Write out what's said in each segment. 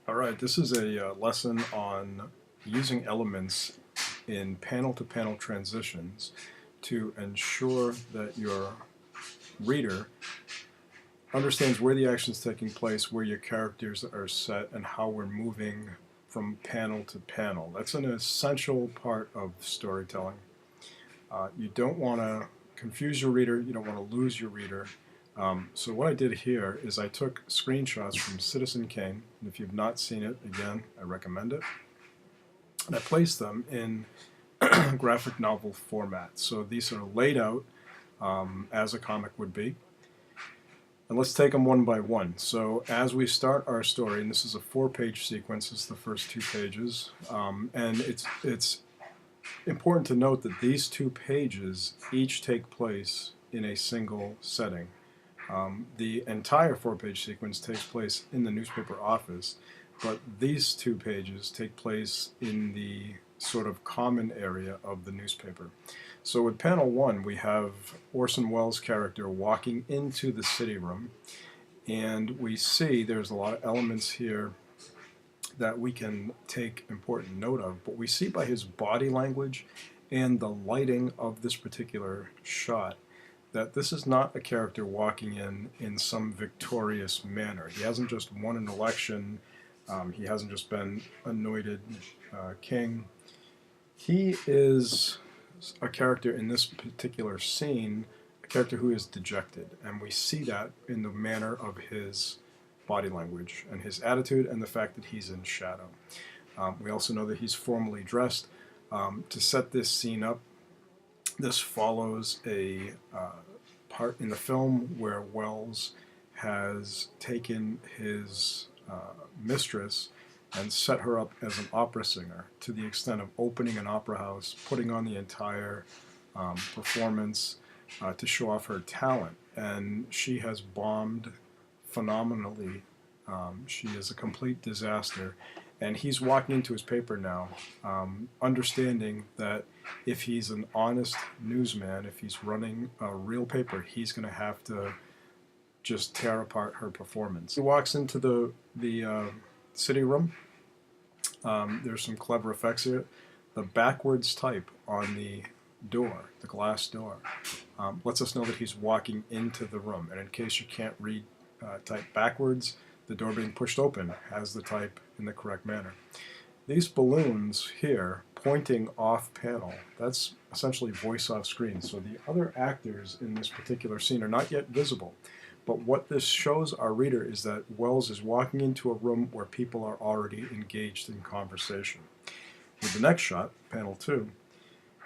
Alright, this is a lesson on using elements in panel-to-panel transitions to ensure that your reader understands where the action is taking place, where your characters are set, and how we're moving from panel to panel. That's an essential part of storytelling. You don't want to confuse your reader, you don't want to lose your reader. So what I did here is I took screenshots from Citizen Kane, and if you've not seen it, again, I recommend it. And I placed them in graphic novel format. So these are laid out as a comic would be. And let's take them one by one. So as we start our story, and this is a 4-page sequence, it's the first 2 pages, and it's important to note that these 2 pages each take place in a single setting. The entire 4-page sequence takes place in the newspaper office, but these 2 pages take place in the sort of common area of the newspaper. So with panel 1, we have Orson Welles' character walking into the city room, and we see there's a lot of elements here that we can take important note of, but we see by his body language and the lighting of this particular shot that this is not a character walking in some victorious manner. He hasn't just won an election, he hasn't just been anointed king. He is a character in this particular scene, a character who is dejected, and we see that in the manner of his body language and his attitude and the fact that he's in shadow. We also know that he's formally dressed. To set this scene up, this follows a part in the film where Welles has taken his mistress and set her up as an opera singer to the extent of opening an opera house, putting on the entire performance to show off her talent. And she has bombed phenomenally. She is a complete disaster. And he's walking into his paper now, understanding that if he's an honest newsman, if he's running a real paper, he's going to have to just tear apart her performance. He walks into the city room. There's some clever effects here. The backwards type on the door, the glass door, lets us know that he's walking into the room. And in case you can't read type backwards, the door being pushed open has the type in the correct manner. These balloons here pointing off panel, that's essentially voice off screen. So the other actors in this particular scene are not yet visible. But what this shows our reader is that Welles is walking into a room where people are already engaged in conversation. With the next shot, panel 2,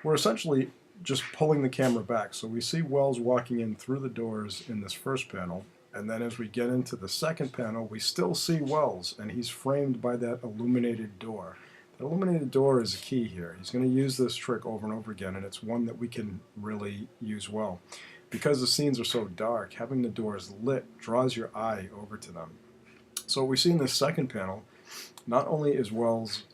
we're essentially just pulling the camera back. So we see Welles walking in through the doors in this first panel, and then as we get into the second panel, we still see Welles, and he's framed by that illuminated door. The illuminated door is a key here. He's going to use this trick over and over again, and it's one that we can really use well. Because the scenes are so dark, having the doors lit draws your eye over to them. So what we see in this second panel, not only is Welles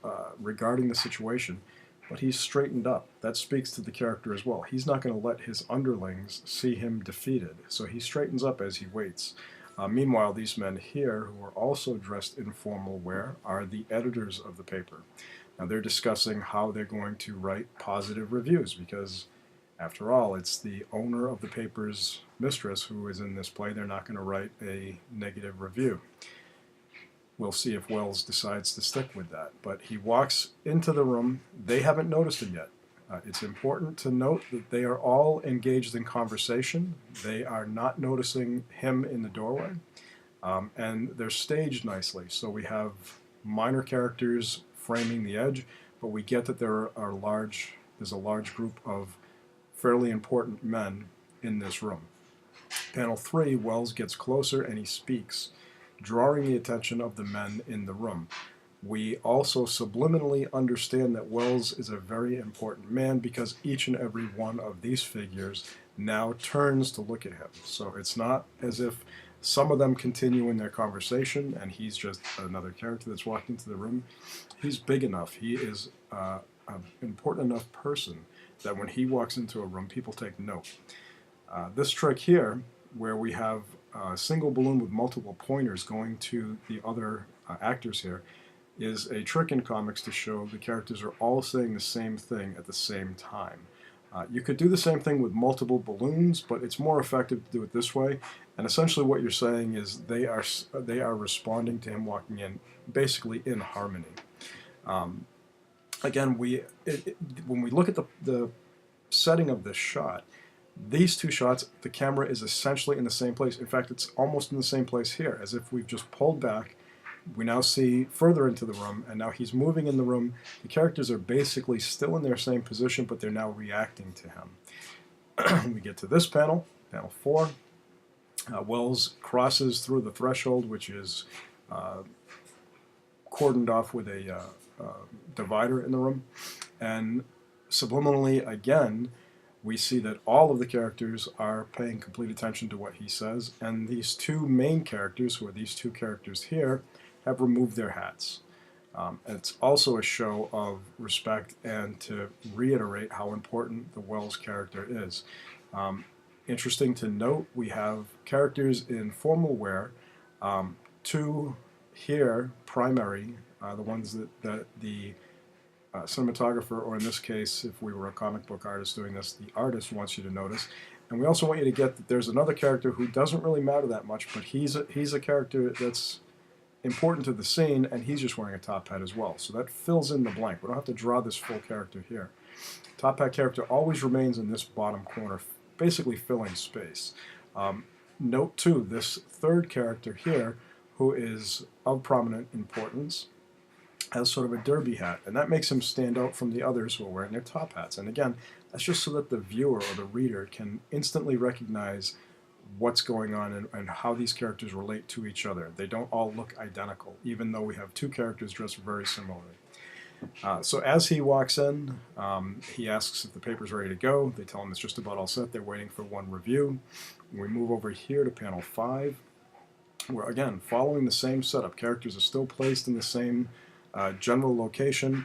regarding the situation, but he's straightened up. That speaks to the character as well. He's not going to let his underlings see him defeated, so he straightens up as he waits. Meanwhile, these men here, who are also dressed in formal wear, are the editors of the paper. Now they're discussing how they're going to write positive reviews, because after all, it's the owner of the paper's mistress who is in this play. They're not going to write a negative review. We'll see if Welles decides to stick with that. But he walks into the room. They haven't noticed him yet. It's important to note that they are all engaged in conversation. They are not noticing him in the doorway. And they're staged nicely. So we have minor characters framing the edge, but we get that there's a large group of fairly important men in this room. Panel 3, Welles gets closer and he speaks, drawing the attention of the men in the room. We also subliminally understand that Welles is a very important man because each and every one of these figures now turns to look at him. So it's not as if some of them continue in their conversation and he's just another character that's walked into the room. He's big enough. He is an important enough person that when he walks into a room, people take note. This trick here, where we have a single balloon with multiple pointers going to the other actors here, is a trick in comics to show the characters are all saying the same thing at the same time. You could do the same thing with multiple balloons, but it's more effective to do it this way. And essentially what you're saying is they are responding to him walking in, basically in harmony. Again, when we look at the setting of this shot, these two shots, the camera is essentially in the same place. In fact, it's almost in the same place here, as if we've just pulled back. We now see further into the room, and now he's moving in the room. The characters are basically still in their same position, but they're now reacting to him. We get to this panel, panel 4. Wells crosses through the threshold, which is cordoned off with a divider in the room. And subliminally, again, we see that all of the characters are paying complete attention to what he says, and these two main characters, who are these two characters here, have removed their hats. It's also a show of respect and to reiterate how important the Wells character is. Interesting to note, we have characters in formal wear, two here, primary, the ones that the cinematographer, or in this case, if we were a comic book artist doing this, the artist wants you to notice. And we also want you to get that there's another character who doesn't really matter that much, but he's a character that's important to the scene, and he's just wearing a top hat as well. So that fills in the blank. We don't have to draw this full character here. Top hat character always remains in this bottom corner, basically filling space. Note too, this third character here, who is of prominent importance, has sort of a derby hat, and that makes him stand out from the others who are wearing their top hats. And again, that's just so that the viewer or the reader can instantly recognize what's going on and how these characters relate to each other. They don't all look identical, even though we have two characters dressed very similarly. So as he walks in, he asks if the paper's ready to go. They tell him it's just about all set. They're waiting for one review. We move over here to panel 5, where, again, following the same setup, characters are still placed in the same general location.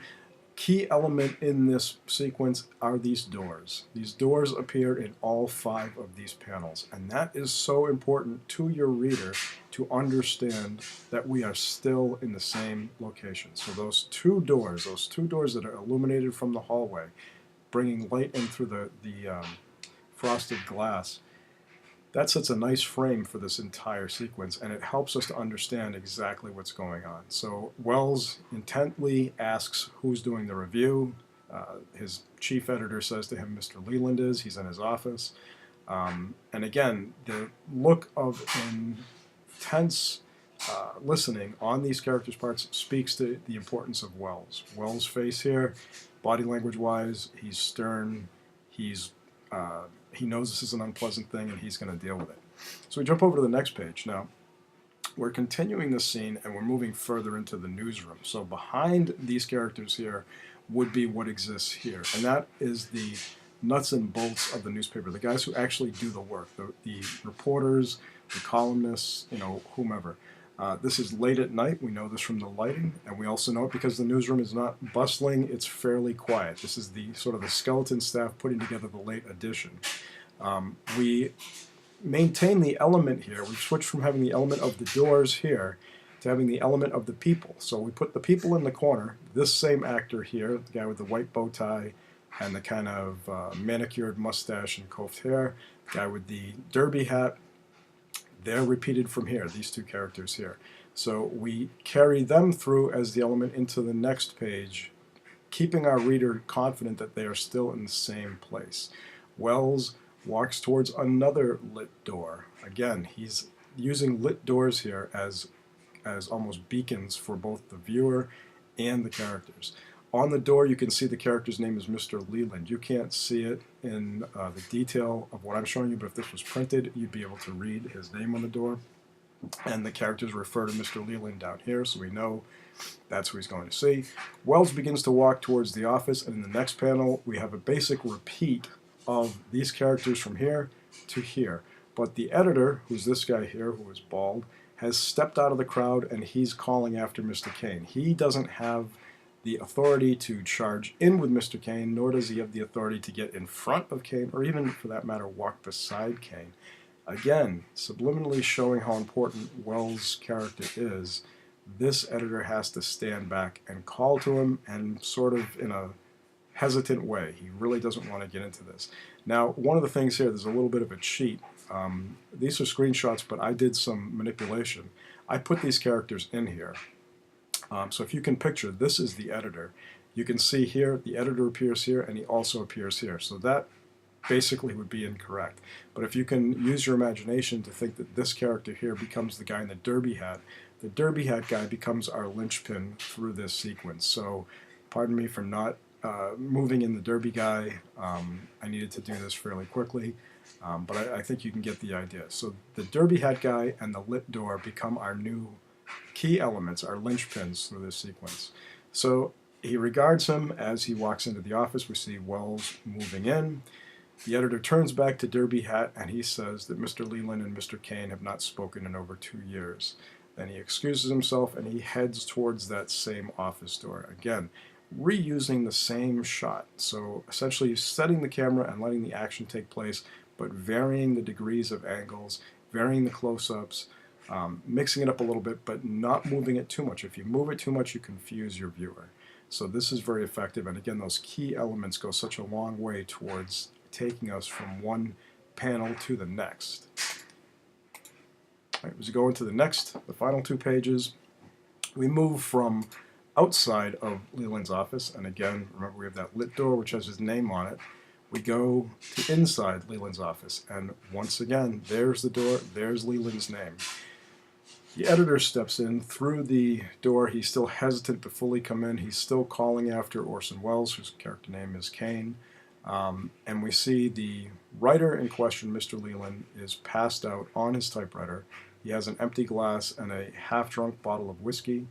Key element in this sequence are these doors. These doors appear in all 5 of these panels, and that is so important to your reader to understand that we are still in the same location. So those two doors that are illuminated from the hallway, bringing light in through the frosted glass, that sets a nice frame for this entire sequence, and it helps us to understand exactly what's going on. So Wells intently asks who's doing the review. His chief editor says to him, Mr. Leland is. He's in his office. And again, the look of intense listening on these characters' parts speaks to the importance of Wells. Wells' face here, body language-wise, he's stern. He knows this is an unpleasant thing, and he's going to deal with it. So we jump over to the next page. Now, we're continuing this scene, and we're moving further into the newsroom. So behind these characters here would be what exists here, and that is the nuts and bolts of the newspaper, the guys who actually do the work, the reporters, the columnists, whomever. This is late at night. We know this from the lighting, and we also know it because the newsroom is not bustling. It's fairly quiet. This is the sort of the skeleton staff putting together the late edition. We maintain the element here. We've switched from having the element of the doors here to having the element of the people. So we put the people in the corner. This same actor here, the guy with the white bow tie and the kind of manicured mustache and coiffed hair, the guy with the derby hat, they're repeated from here, these two characters here. So we carry them through as the element into the next page, keeping our reader confident that they are still in the same place. Wells walks towards another lit door. Again, he's using lit doors here as almost beacons for both the viewer and the characters. On the door, you can see the character's name is Mr. Leland. You can't see it in the detail of what I'm showing you, but if this was printed, you'd be able to read his name on the door. And the characters refer to Mr. Leland down here, so we know that's who he's going to see. Wells begins to walk towards the office, and in the next panel, we have a basic repeat of these characters from here to here. But the editor, who's this guy here, who is bald, has stepped out of the crowd, and he's calling after Mr. Kane. He doesn't have the authority to charge in with Mr. Kane, nor does he have the authority to get in front of Kane, or even, for that matter, walk beside Kane. Again, subliminally showing how important Wells' character is this editor has to stand back and call to him, and sort of in a hesitant way. He really doesn't want to get into this. Now, one of the things here, there's a little bit of a cheat. These are screenshots, but I did some manipulation. I put these characters in here. So if you can picture, this is the editor. You can see here, the editor appears here, and he also appears here. So that basically would be incorrect. But if you can use your imagination to think that this character here becomes the guy in the derby hat, the derby hat guy becomes our linchpin through this sequence. So pardon me for not moving in the derby guy. I needed to do this fairly quickly, but I think you can get the idea. So the derby hat guy and the lit door become our new key elements, our linchpins through this sequence. So he regards him as he walks into the office. We see Wells moving in. The editor turns back to Derby Hat and he says that Mr. Leland and Mr. Kane have not spoken in over 2 years. Then he excuses himself and he heads towards that same office door. Again, reusing the same shot. So essentially setting the camera and letting the action take place, but varying the degrees of angles, varying the close-ups, mixing it up a little bit, but not moving it too much. If you move it too much, you confuse your viewer. So this is very effective, and again, those key elements go such a long way towards taking us from one panel to the next. All right, as we go into the final 2 pages, we move from outside of Leland's office, and again, remember we have that lit door which has his name on it. We go to inside Leland's office, and once again, there's the door, there's Leland's name. The editor steps in through the door. He's still hesitant to fully come in. He's still calling after Orson Welles, whose character name is Kane. And we see the writer in question, Mr. Leland, is passed out on his typewriter. He has an empty glass and a half-drunk bottle of whiskey.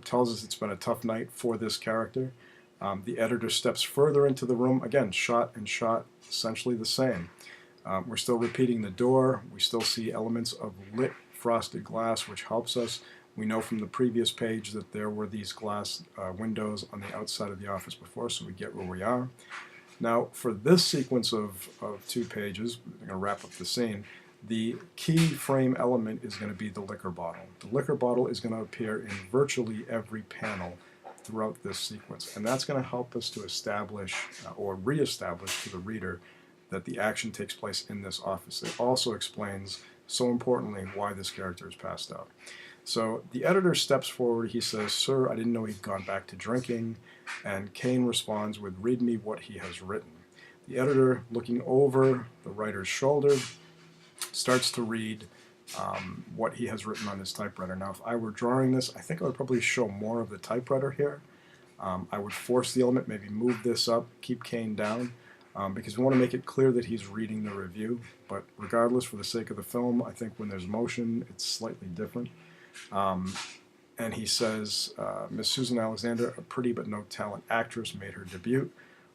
Tells us it's been a tough night for this character. The editor steps further into the room. Again, shot and shot, essentially the same. We're still repeating the door. We still see elements of lit frosted glass, which helps us. We know from the previous page that there were these glass windows on the outside of the office before, so we get where we are. Now, for this sequence of 2 pages, we're going to wrap up the scene. The key frame element is going to be the liquor bottle. The liquor bottle is going to appear in virtually every panel throughout this sequence, and that's going to help us to establish or reestablish to the reader that the action takes place in this office. It also explains, so importantly, why this character is passed out. So the editor steps forward. He says, "Sir, I didn't know he'd gone back to drinking." And Kane responds with, "Read me what he has written." The editor, looking over the writer's shoulder, starts to read what he has written on his typewriter. Now, if I were drawing this, I think I would probably show more of the typewriter here. I would force the element, maybe move this up, keep Kane down, because we want to make it clear that he's reading the review. But regardless, for the sake of the film, I think when there's motion, it's slightly different. And he says, "Miss Susan Alexander, a pretty but no talent actress, made her debut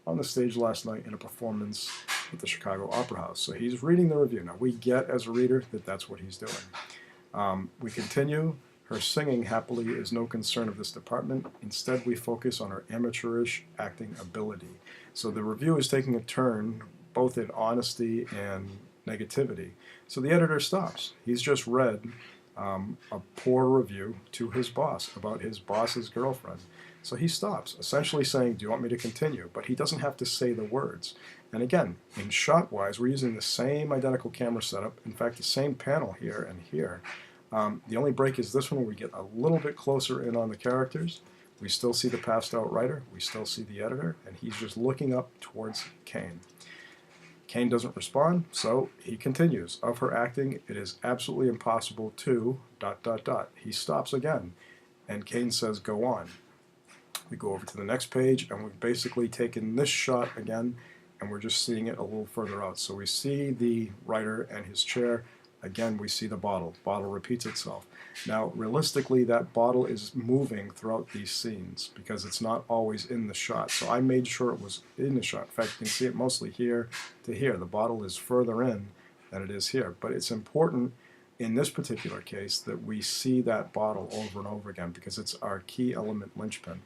on the stage last night in a performance at the Chicago Opera House." So he's reading the review. Now, we get as a reader that that's what he's doing. We continue. "Her singing, happily, is no concern of this department. Instead, we focus on her amateurish acting ability." So the review is taking a turn, both in honesty and negativity. So the editor stops. He's just read a poor review to his boss about his boss's girlfriend. So he stops, essentially saying, "Do you want me to continue?" But he doesn't have to say the words. And again, in shot-wise, we're using the same identical camera setup. In fact, the same panel here and here. The only break is this one where we get a little bit closer in on the characters. We still see the passed-out writer. We still see the editor. And he's just looking up towards Kane. Kane doesn't respond, so he continues. "Of her acting, it is absolutely impossible to... ... He stops again, and Kane says, "Go on." We go over to the next page, and we've basically taken this shot again, and we're just seeing it a little further out. So we see the writer and his chair. Again, we see the bottle. The bottle repeats itself. Now, realistically, that bottle is moving throughout these scenes because it's not always in the shot. So I made sure it was in the shot. In fact, you can see it mostly here to here. The bottle is further in than it is here. But it's important in this particular case that we see that bottle over and over again because it's our key element linchpin.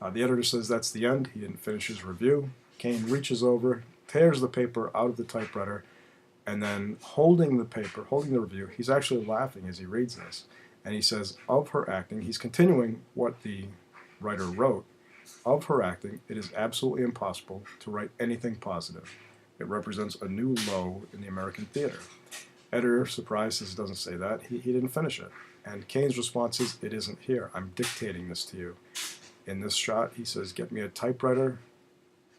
The editor says that's the end. He didn't finish his review. Kane reaches over, tears the paper out of the typewriter, and then holding the paper, holding the review, he's actually laughing as he reads this. And he says, of her acting, he's continuing what the writer wrote, of her acting, it is absolutely impossible to write anything positive. It represents a new low in the American theater. Editor, surprised, says, doesn't say that. He didn't finish it. And Kane's response is, it isn't here. I'm dictating this to you. In this shot, he says, get me a typewriter.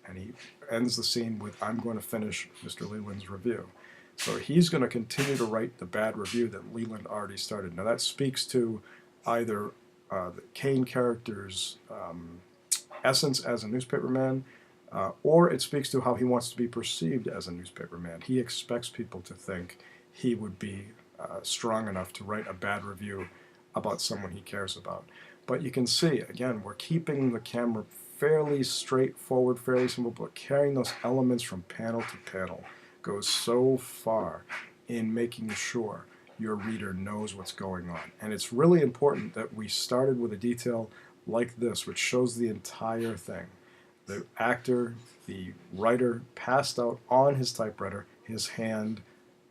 And he ends the scene with, I'm going to finish Mr. Leland's review. So he's going to continue to write the bad review that Leland already started. Now that speaks to either the Kane character's essence as a newspaperman, or it speaks to how he wants to be perceived as a newspaperman. He expects people to think he would be strong enough to write a bad review about someone he cares about. But you can see, again, we're keeping the camera fairly straightforward, fairly simple, but carrying those elements from panel to panel goes so far in making sure your reader knows what's going on. And it's really important that we started with a detail like this, which shows the entire thing. The actor, the writer, passed out on his typewriter, his hand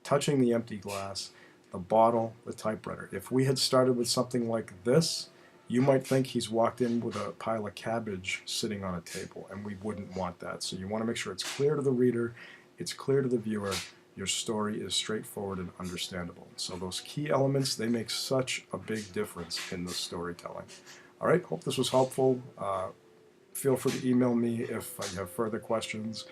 touching the empty glass, the bottle, the typewriter. If we had started with something like this, you might think he's walked in with a pile of cabbage sitting on a table, and we wouldn't want that. So you want to make sure it's clear to the reader, it's clear to the viewer, your story is straightforward and understandable. So those key elements, they make such a big difference in the storytelling. All right, hope this was helpful. Feel free to email me if you have further questions.